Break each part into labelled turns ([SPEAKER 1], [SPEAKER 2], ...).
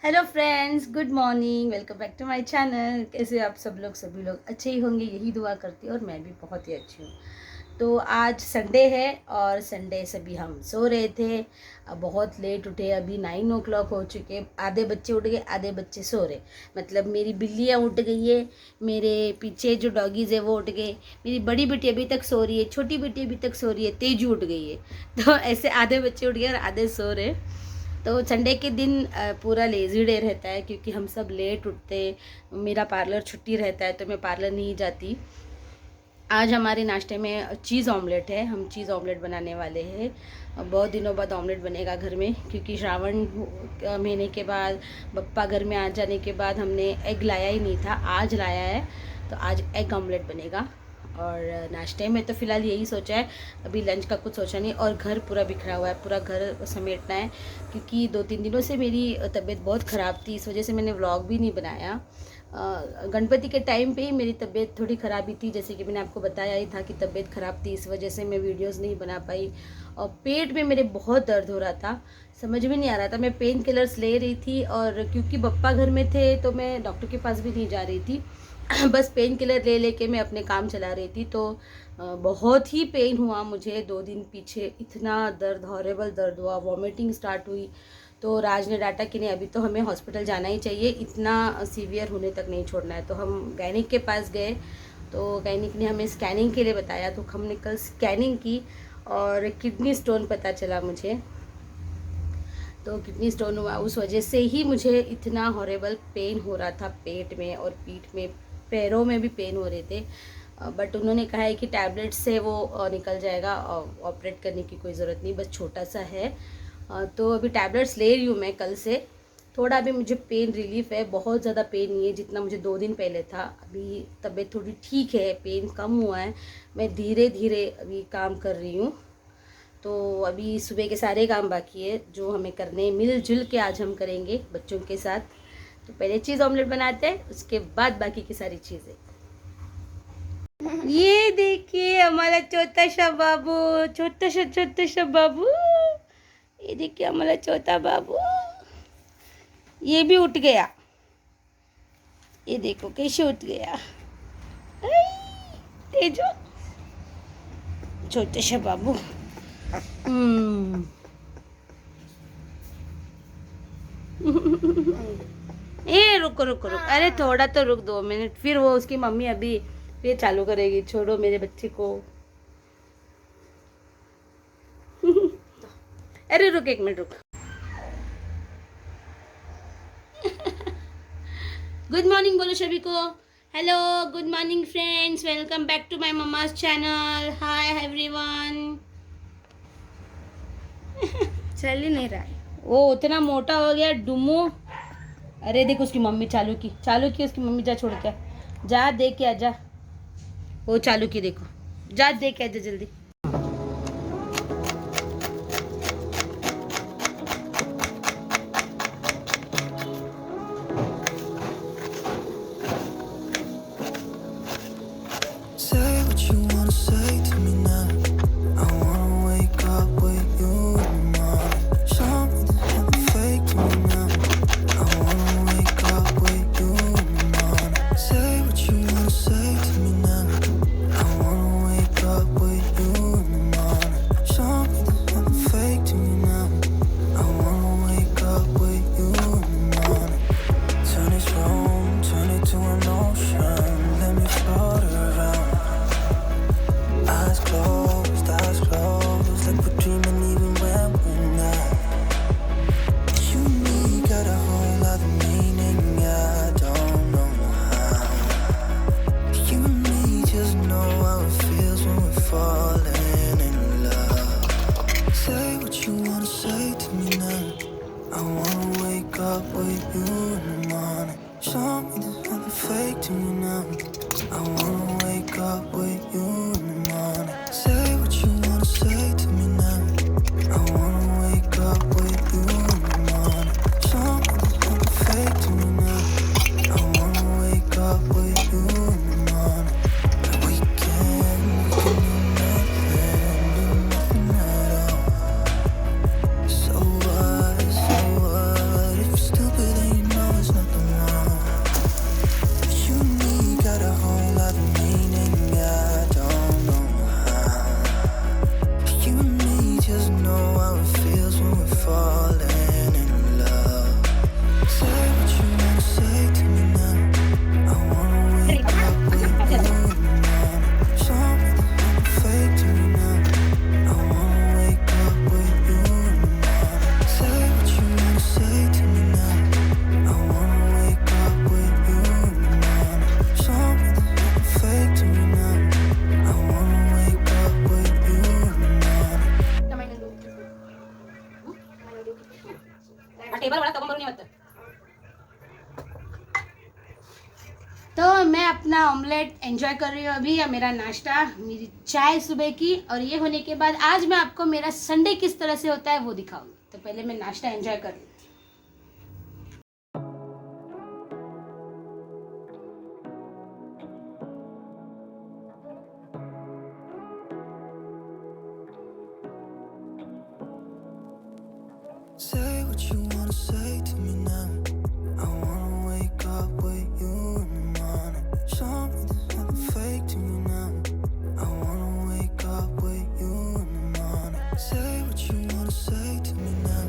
[SPEAKER 1] Hello friends, good morning. Welcome back to my channel. कैसे आप सब लोग? सभी लोग अच्छे ही होंगे, यही दुआ करती हूँ। और मैं भी बहुत ही अच्छी हूँ। तो आज संडे है और संडे से भी हम सो रहे थे। अब बहुत लेट उठे, अभी 9 o'clock हो चुके। आधे बच्चे उठ गए, आधे बच्चे सो रहे। मतलब मेरी बिल्लियाँ उठ गई है, मेरे पीछे जो डॉगीज़ है वो उठ गए, मेरी बड़ी बेटी अभी तक सो रही है, छोटी बेटी अभी तक सो रही है, तेजू उठ गई है। तो ऐसे आधे बच्चे उठ गए और आधे सो रहे। तो संडे के दिन पूरा लेज़ी डे रहता है क्योंकि हम सब लेट उठते। मेरा पार्लर छुट्टी रहता है तो मैं पार्लर नहीं जाती। आज हमारे नाश्ते में चीज़ ऑमलेट है। हम चीज़ ऑमलेट बनाने वाले हैं। बहुत दिनों बाद ऑमलेट बनेगा घर में क्योंकि श्रावण महीने के बाद, बप्पा घर में आ जाने के बाद हमने एग लाया ही नहीं था। आज लाया है तो आज एग ऑमलेट बनेगा। और नाश्ते में तो फ़िलहाल यही सोचा है, अभी लंच का कुछ सोचा नहीं। और घर पूरा बिखरा हुआ है, पूरा घर समेटना है क्योंकि 2-3 दिनों से मेरी तबीयत बहुत ख़राब थी। इस वजह से मैंने व्लॉग भी नहीं बनाया। गणपति के टाइम पे ही मेरी तबीयत थोड़ी ख़राबी थी, जैसे कि मैंने आपको बताया ही था कि तबीयत ख़राब थी, इस वजह से मैं वीडियोस नहीं बना पाई। और पेट में मेरे बहुत दर्द हो रहा था, समझ में नहीं आ रहा था। मैं पेन किलर्स ले रही थी और क्योंकि पप्पा घर में थे तो मैं डॉक्टर के पास भी नहीं जा रही थी। बस पेन किलर ले लेके मैं अपने काम चला रही थी। तो बहुत ही पेन हुआ मुझे 2 दिन पीछे। इतना दर्द, हॉरेबल दर्द हुआ, वॉमिटिंग स्टार्ट हुई। तो राज ने डांटा कि नहीं, अभी तो हमें हॉस्पिटल जाना ही चाहिए, इतना सीवियर होने तक नहीं छोड़ना है। तो हम गायनिक के पास गए तो गायनिक ने हमें स्कैनिंग के लिए बताया। तो हमने कल स्कैनिंग की और किडनी स्टोन पता चला मुझे। तो किडनी स्टोन हुआ, उस वजह से ही मुझे इतना हॉरेबल पेन हो रहा था पेट में और पीठ में, पैरों में भी पेन हो रहे थे। बट उन्होंने कहा है कि टैबलेट से वो निकल जाएगा, ऑपरेट करने की कोई ज़रूरत नहीं, बस छोटा सा है। तो अभी टैबलेट्स ले रही हूँ मैं कल से। थोड़ा अभी मुझे पेन रिलीफ है, बहुत ज़्यादा पेन नहीं है जितना मुझे 2 दिन पहले था। अभी तबीयत थोड़ी ठीक है, पेन कम हुआ है। मैं धीरे धीरे अभी काम कर रही हूँ। तो अभी सुबह के सारे काम बाकी है जो हमें करने, मिलजुल के आज हम करेंगे बच्चों के साथ। तो पहले चीज़ ऑमलेट बनाते हैं, उसके बाद बाकी की सारी चीज़ें। ये देखिए हमारा छोटा सा बाबू। ये देखिए हमारा छोटा बाबू, ये भी उठ गया। ये देखो कैसे उठ गया। तेजो, छोटा सा बाबू। ए रुको रुको रुको, अरे थोड़ा तो रुक, 2 मिनट, फिर वो उसकी मम्मी अभी फिर चालू करेगी। छोड़ो मेरे बच्चे को। अरे रुक, 1 मिनट रुक। गुड मॉर्निंग बोलो सभी को। Hello, good morning friends, welcome back to my mamma's channel. Hi everyone. चल ही नहीं रहा है वो, उतना मोटा हो गया डुमू। अरे देख उसकी मम्मी चालू की उसकी मम्मी। जा छोड़ के जा, दे के आजा। वो चालू की, देखो, जा दे के आजा जल्दी।
[SPEAKER 2] Say what you wanna say to me now. I wanna wake up with you in the morning. Show me there's nothing fake to me now. I wanna wake up with you in the morning. Say what you wanna say to me now. I wanna wake up with you in the morning. Show me there's nothing fake to me now. I wanna wake up with you in the morning. Turn this room, turn it to an ocean. Let me float around. Eyes closed, like we're dreaming even when we're not. You and me got a whole other meaning, I don't know how. You and me just know how it feels when we're falling in love. Say what you wanna say to me now. I wanna wake up with you in the morning. Show me there's nothing fake to me now. I wanna wake up with you in the morning. Say what you wanna say to me now. I wanna wake up with you in the morning. Show me there's nothing fake to me now. I wanna wake up with you in the morning. And we can do nothing at all. So what if you're stupid and you
[SPEAKER 1] table वाला कम नहीं होता। तो मैं अपना omelette enjoy कर रही हूँ अभी, या मेरा नाश्ता, मेरी चाय सुबह की। और ये होने के बाद आज मैं आपको मेरा संडे किस तरह से होता है वो दिखाऊंगी। तो पहले मैं नाश्ता एंजॉय कर लूँ।
[SPEAKER 2] Say what you wanna say to me now. I wanna wake up with you in the morning. Show me there's nothing fake to me now. I wanna wake up with you in the morning. Say what you wanna say to me now.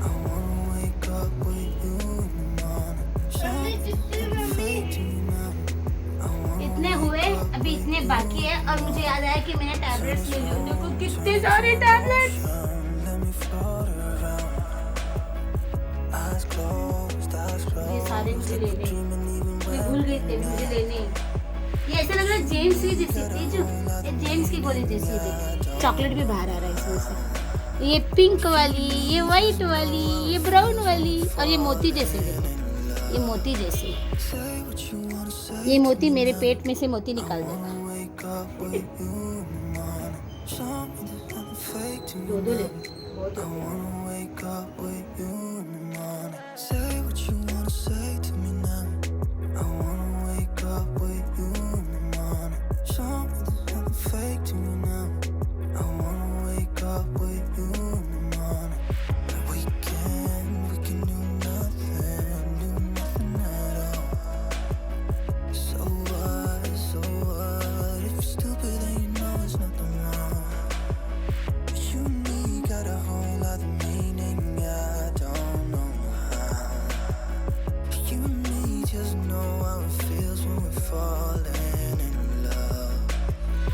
[SPEAKER 2] I wanna wake up with you in the morning. Show me there's nothing fake to me now. I wanna
[SPEAKER 1] इतने हुए, अभी इतने बाकी है। और मुझे याद आया कि मैंने टैबलेट्स ले ली। देखो कितने सारे tablets.
[SPEAKER 2] let me float around. Eyes closed, eyes closed.
[SPEAKER 1] ये सारे मुझे लेने,
[SPEAKER 2] Dreaming even
[SPEAKER 1] मैं भूल गई थे मुझे लेने। ये ऐसा लग रहा है जेम्स की जैसी थी, जो ये जेम्स की गोली जैसी है। चॉकलेट भी बाहर आ रहा है इसमें से। ये पिंक वाली, ये वाइट वाली, ये ब्राउन वाली, और ये मोती जैसे। देखो ये मोती जैसे।
[SPEAKER 2] say what you wanna say.
[SPEAKER 1] ये मोती मेरे पेट में से मोती निकाल देगा।
[SPEAKER 2] Wake up with you in the morning. Show me there's nothing fake to me.
[SPEAKER 1] दो दो ले, बहुत
[SPEAKER 2] I
[SPEAKER 1] हो गया।
[SPEAKER 2] wanna wake up with you in the morning. Say what you wanna say to me now. I wanna wake up with you in the morning. Show me there's nothing fake to me now. I wanna wake up with you in the morning. We can do nothing at all. So what, if you're stupid then you know there's nothing wrong. But you and me got a whole other meaning, I don't know how. You and me just know how it feels when we're falling in love.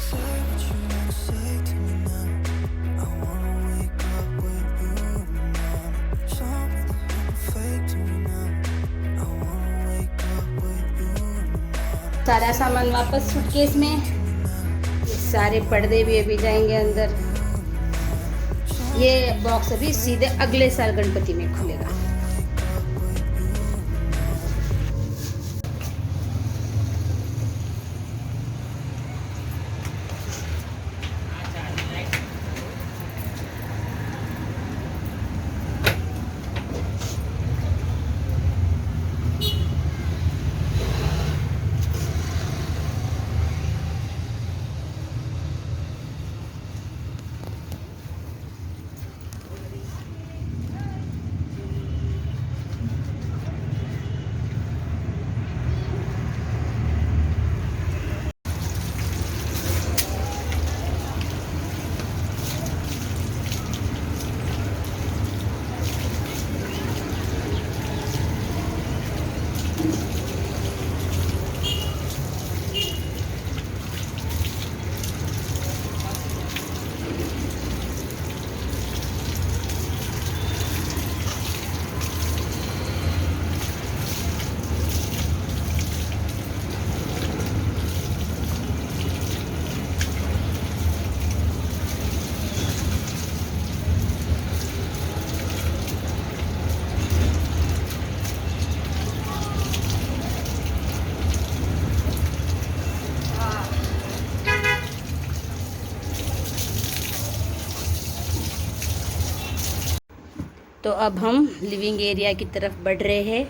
[SPEAKER 2] Say what you wanna say to me now. I wanna wake up with you in the morning. Show me there's nothing fake to me now. I wanna wake up with you in the morning.
[SPEAKER 1] सारा सामान वापस suitcase में। ये सारे पर्दे भी अभी जाएंगे अंदर। ये बॉक्स अभी सीधे अगले साल गणपति में खुलेगा। तो अब हम लिविंग एरिया की तरफ बढ़ रहे हैं।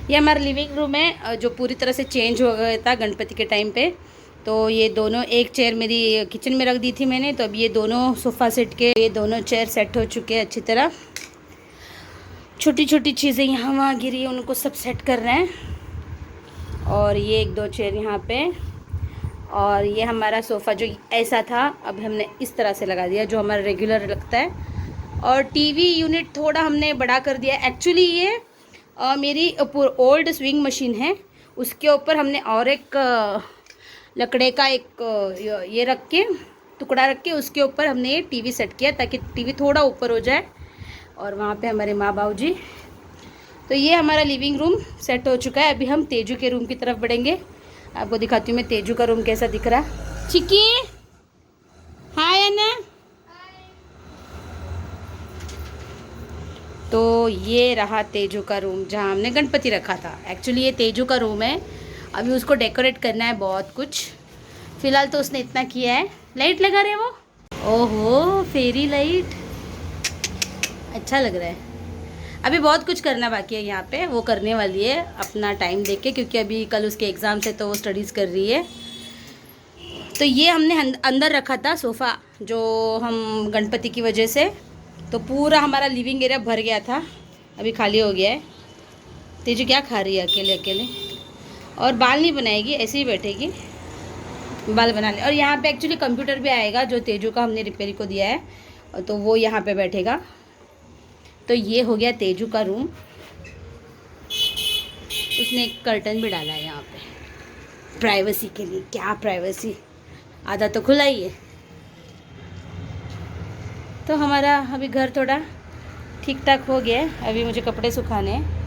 [SPEAKER 1] ये हमारा लिविंग रूम है जो पूरी तरह से चेंज हो गया था गणपति के टाइम पे। तो ये दोनों, एक चेयर मेरी किचन में रख दी थी मैंने, तो अब ये दोनों सोफ़ा सेट के ये दोनों चेयर सेट हो चुके हैं अच्छी तरह। छोटी छोटी चीज़ें यहाँ वहाँ गिरी है, उनको सब सेट कर रहे हैं। और ये एक दो चेयर यहाँ पे, और ये हमारा सोफ़ा जो ऐसा था अब हमने इस तरह से लगा दिया जो हमारा रेगुलर लगता है। और टीवी यूनिट थोड़ा हमने बड़ा कर दिया। एक्चुअली ये मेरी ओल्ड स्विंग मशीन है, उसके ऊपर हमने और एक लकड़े का एक ये रख के, टुकड़ा रख के उसके ऊपर हमने ये टीवी सेट किया ताकि टीवी थोड़ा ऊपर हो जाए। और वहाँ पे हमारे माँ बाबू जी। तो ये हमारा लिविंग रूम सेट हो चुका है। अभी हम तेजू के रूम की तरफ बढ़ेंगे। आपको दिखाती हूँ मैं तेजू का रूम कैसा दिख रहा। चिक्की हाय अन्ना। तो ये रहा तेजू का रूम जहाँ हमने गणपति रखा था। एक्चुअली ये तेजू का रूम है, अभी उसको डेकोरेट करना है बहुत कुछ। फिलहाल तो उसने इतना किया है। लाइट लगा रहे वो, ओहो फेरी लाइट, अच्छा लग रहा है। अभी बहुत कुछ करना बाकी है यहाँ पे, वो करने वाली है अपना टाइम देख के, क्योंकि अभी कल उसके एग्ज़ाम्स है तो वो स्टडीज़ कर रही है। तो ये हमने अंदर रखा था सोफ़ा, जो हम गणपति की वजह से, तो पूरा हमारा लिविंग एरिया भर गया था, अभी खाली हो गया है। तेजू क्या खा रही है अकेले अकेले, और बाल नहीं बनाएगी, ऐसे ही बैठेगी, बाल बना ले। और यहाँ पे एक्चुअली कंप्यूटर भी आएगा जो तेजू का हमने रिपेयर को दिया है, तो वो यहाँ पे बैठेगा। तो ये हो गया तेजू का रूम। उसने एक कर्टन भी डाला है यहाँ पे प्राइवेसी के लिए। क्या प्राइवेसी, आधा तो खुला ही है। तो हमारा अभी घर थोड़ा ठीक ठाक हो गया है। अभी मुझे कपड़े सुखाने हैं।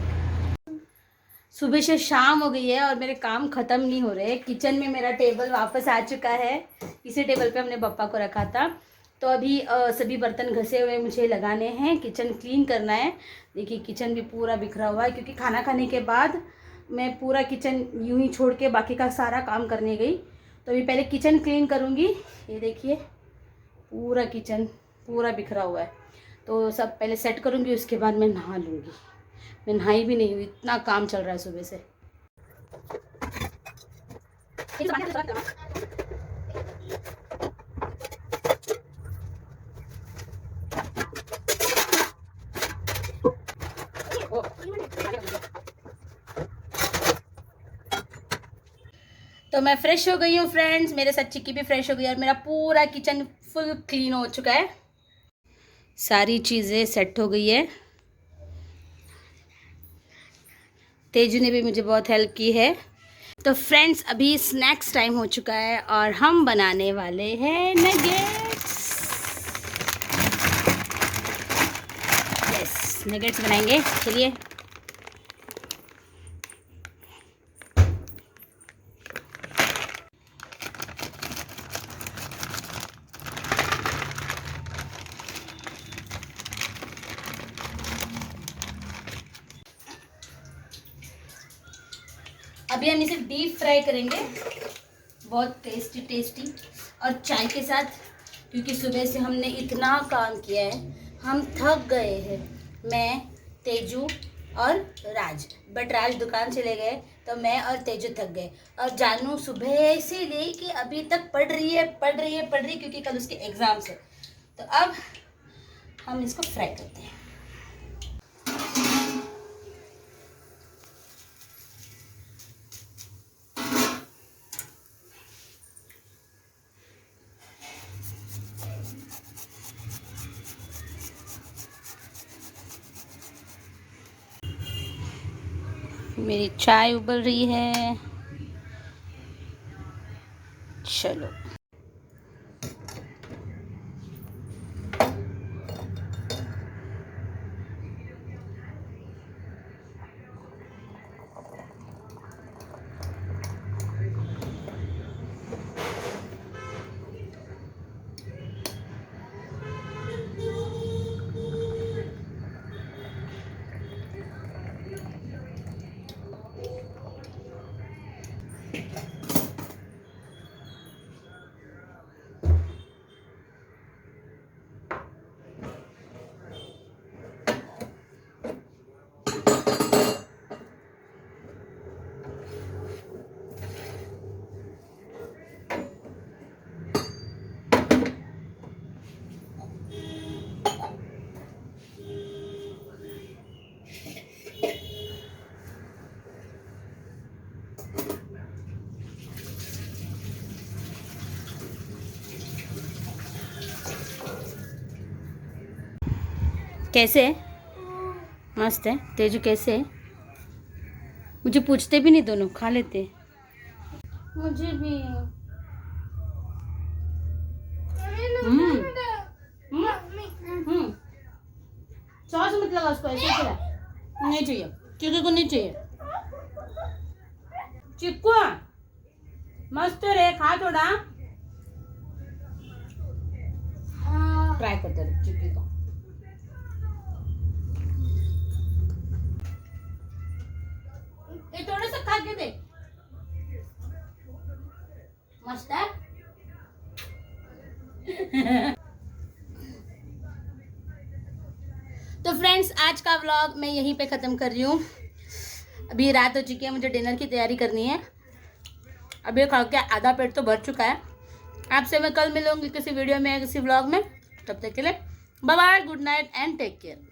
[SPEAKER 1] सुबह से शाम हो गई है और मेरे काम ख़त्म नहीं हो रहे। किचन में मेरा टेबल वापस आ चुका है, इसी टेबल पे हमने पप्पा को रखा था। तो अभी सभी बर्तन घसे हुए मुझे लगाने हैं, किचन क्लीन करना है। देखिए किचन भी पूरा बिखरा हुआ है, क्योंकि खाना खाने के बाद मैं पूरा किचन यूं ही छोड़ के बाकी का सारा काम करने गई। तो अभी पहले किचन क्लीन करूँगी। ये देखिए पूरा किचन पूरा बिखरा हुआ है, तो सब पहले सेट करूँगी, उसके बाद मैं नहा लूँगी। मैं नहाई भी नहीं हुई, इतना काम चल रहा है सुबह से। तो मैं फ्रेश हो गई हूँ फ्रेंड्स, मेरे साथ चिक्की भी फ्रेश हो गई और मेरा पूरा किचन फुल क्लीन हो चुका है। सारी चीज़ें सेट हो गई है। तेजू ने भी मुझे बहुत हेल्प की है। तो फ्रेंड्स अभी स्नैक्स टाइम हो चुका है और हम बनाने वाले हैं नगेट्स। यस, नगेट्स बनाएंगे। चलिए अभी हम इसे डीप फ्राई करेंगे, बहुत टेस्टी टेस्टी, और चाय के साथ, क्योंकि सुबह से हमने इतना काम किया है, हम थक गए हैं। मैं, तेजू और राज, बट राज दुकान चले गए तो मैं और तेजू थक गए। और जानू सुबह से लेके अभी तक पढ़ रही है, क्योंकि कल उसके एग्ज़ाम्स है। तो अब हम इसको फ्राई करते हैं। मेरी चाय उबल रही है। चलो कैसे है? मस्त है। तेजू कैसे है? मुझे पूछते भी नहीं, दोनों खा लेते। मुझे भी। सॉस मत लगा उसको, ऐसे खिला। नहीं चाहिए, चिक्कू को नहीं चाहिए। चिक्कू मस्त रे, खा थोड़ा। ट्राई करते रहो चिक्की को। के देख, मस्त है। तो फ्रेंड्स, आज का व्लॉग मैं यहीं पे ख़त्म कर रही हूँ। अभी रात हो चुकी है, मुझे डिनर की तैयारी करनी है। अभी खा के आधा पेट तो भर चुका है। आपसे मैं कल मिलूंगी किसी वीडियो में, किसी व्लॉग में। तब तक के लिए bye bye, good night and take care.